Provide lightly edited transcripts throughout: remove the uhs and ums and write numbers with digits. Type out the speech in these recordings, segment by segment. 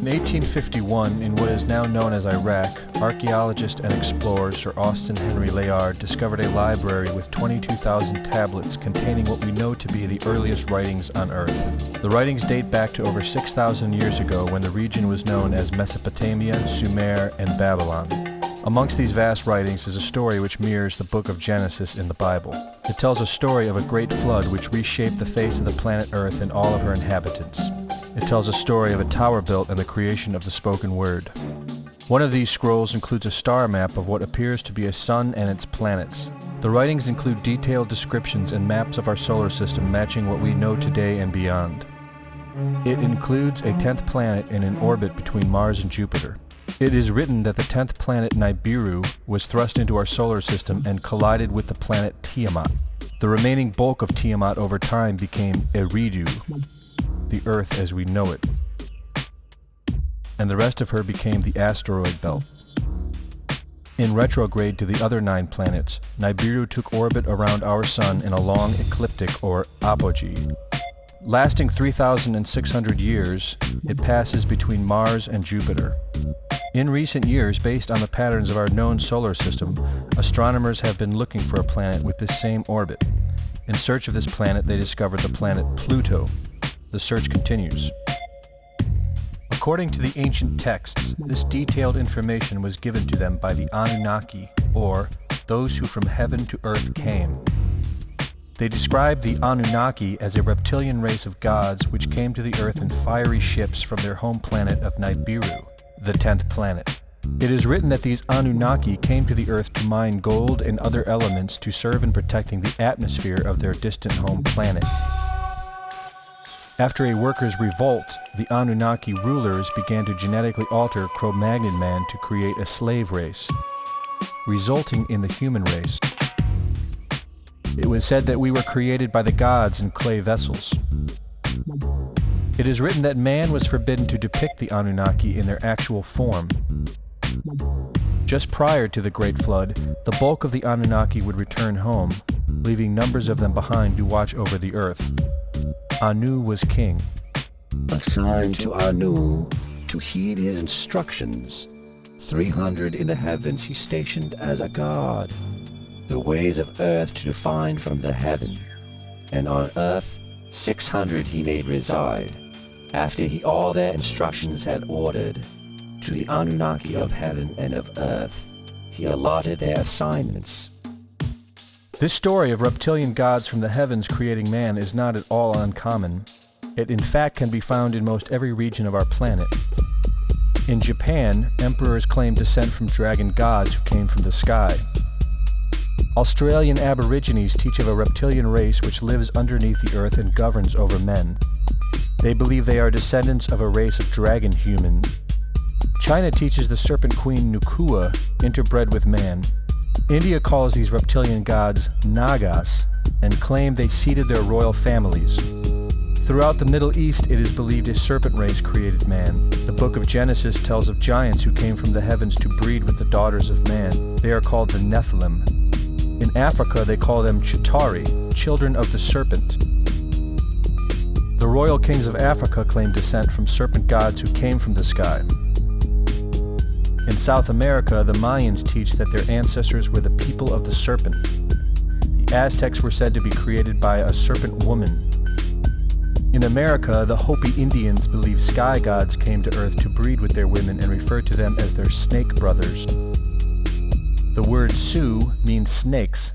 In 1851, in what is now known as Iraq, archaeologist and explorer Sir Austin Henry Layard discovered a library with 22,000 tablets containing what we know to be the earliest writings on Earth. The writings date back to over 6,000 years ago when the region was known as Mesopotamia, Sumer, and Babylon. Amongst these vast writings is a story which mirrors the book of Genesis in the Bible. It tells a story of a great flood which reshaped the face of the planet Earth and all of her inhabitants. It tells a story of a tower built and the creation of the spoken word. One of these scrolls includes a star map of what appears to be a sun and its planets. The writings include detailed descriptions and maps of our solar system matching what we know today and beyond. It includes a 10th planet in an orbit between Mars and Jupiter. It is written that the 10th planet Nibiru was thrust into our solar system and collided with the planet Tiamat. The remaining bulk of Tiamat over time became Eridu, the Earth as we know it, and the rest of her became the asteroid belt. In retrograde to the other 9 planets, Nibiru took orbit around our Sun in a long ecliptic or apogee. Lasting 3,600 years, it passes between Mars and Jupiter. In recent years, based on the patterns of our known solar system, astronomers have been looking for a planet with this same orbit. In search of this planet, they discovered the planet Pluto. The search continues. According to the ancient texts, this detailed information was given to them by the Anunnaki, or those who from heaven to earth came. They described the Anunnaki as a reptilian race of gods which came to the earth in fiery ships from their home planet of Nibiru, the 10th planet. It is written that these Anunnaki came to the earth to mine gold and other elements to serve in protecting the atmosphere of their distant home planet. After a workers' revolt, the Anunnaki rulers began to genetically alter Cro-Magnon man to create a slave race, resulting in the human race. It was said that we were created by the gods in clay vessels. It is written that man was forbidden to depict the Anunnaki in their actual form. Just prior to the Great Flood, the bulk of the Anunnaki would return home, leaving numbers of them behind to watch over the earth. Anu was king. Assigned to Anu to heed his instructions. 300 in the heavens he stationed as a god. The ways of earth to define from the heaven. And on earth 600 he made reside. After he all their instructions had ordered, to the Anunnaki of heaven and of earth, he allotted their assignments. This story of reptilian gods from the heavens creating man is not at all uncommon. It in fact can be found in most every region of our planet. In Japan, emperors claim descent from dragon gods who came from the sky. Australian Aborigines teach of a reptilian race which lives underneath the earth and governs over men. They believe they are descendants of a race of dragon human. China teaches the serpent queen Nukua interbred with man. India calls these reptilian gods Nagas and claim they seeded their royal families. Throughout the Middle East, it is believed a serpent race created man. The book of Genesis tells of giants who came from the heavens to breed with the daughters of man. They are called the Nephilim. In Africa, they call them Chitauri, children of the serpent. The royal kings of Africa claim descent from serpent gods who came from the sky. In South America, the Mayans teach that their ancestors were the people of the serpent. The Aztecs were said to be created by a serpent woman. In America, the Hopi Indians believe sky gods came to earth to breed with their women and refer to them as their snake brothers. The word Sioux means snakes,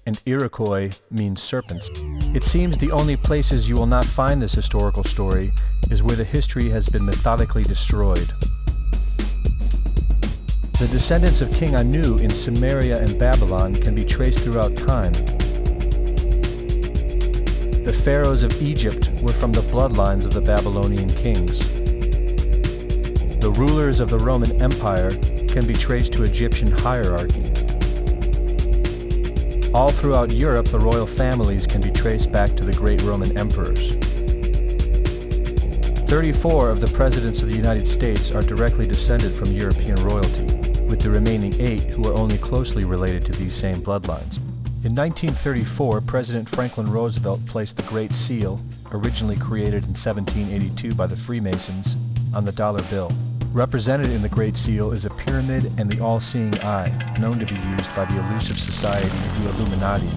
and Iroquois means serpents. It seems the only places you will not find this historical story is where the history has been methodically destroyed. The descendants of King Anu in Sumeria and Babylon can be traced throughout time. The pharaohs of Egypt were from the bloodlines of the Babylonian kings. The rulers of the Roman Empire can be traced to Egyptian hierarchy. All throughout Europe, the royal families can be traced back to the great Roman emperors. 34 of the presidents of the United States are directly descended from European royalty, with the remaining 8 who are only closely related to these same bloodlines. In 1934, President Franklin Roosevelt placed the Great Seal, originally created in 1782 by the Freemasons, on the dollar bill. Represented in the Great Seal is a pyramid and the all-seeing eye, known to be used by the elusive society, the Illuminati.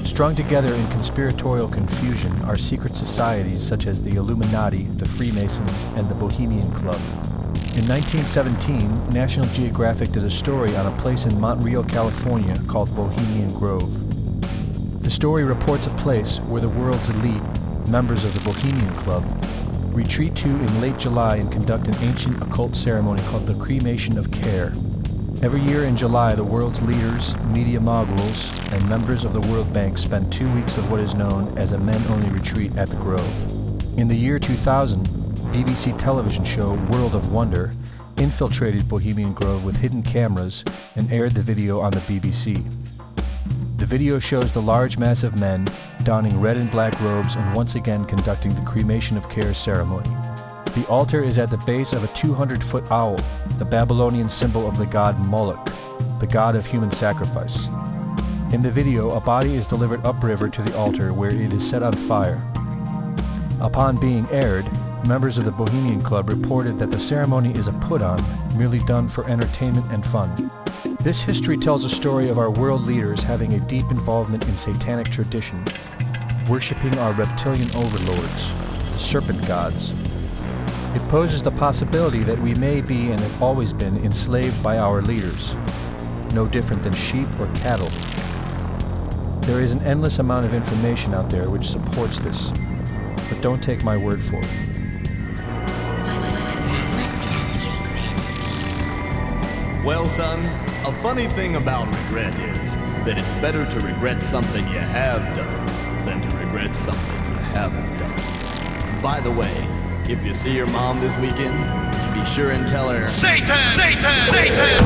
Strung together in conspiratorial confusion are secret societies such as the Illuminati, the Freemasons, and the Bohemian Club. In 1917, National Geographic did a story on a place in Montreal, California called Bohemian Grove. The story reports a place where the world's elite, members of the Bohemian Club, retreat to in late July and conduct an ancient occult ceremony called the Cremation of Care. Every year in July, the world's leaders, media moguls, and members of the World Bank spend 2 weeks of what is known as a men-only retreat at the Grove. In the year 2000, BBC television show World of Wonder infiltrated Bohemian Grove with hidden cameras and aired the video on the BBC. The video shows the large mass of men donning red and black robes and once again conducting the Cremation of Care ceremony. The altar is at the base of a 200-foot owl, the Babylonian symbol of the god Moloch, the god of human sacrifice. In the video, a body is delivered upriver to the altar where it is set on fire. Upon being aired, members of the Bohemian Club reported that the ceremony is a put-on, merely done for entertainment and fun. This history tells a story of our world leaders having a deep involvement in satanic tradition, worshipping our reptilian overlords, the serpent gods. It poses the possibility that we may be and have always been enslaved by our leaders, no different than sheep or cattle. There is an endless amount of information out there which supports this, but don't take my word for it. Well, son, a funny thing about regret is that it's better to regret something you have done than to regret something you haven't done. And by the way, if you see your mom this weekend, be sure and tell her, Satan! Satan! Satan!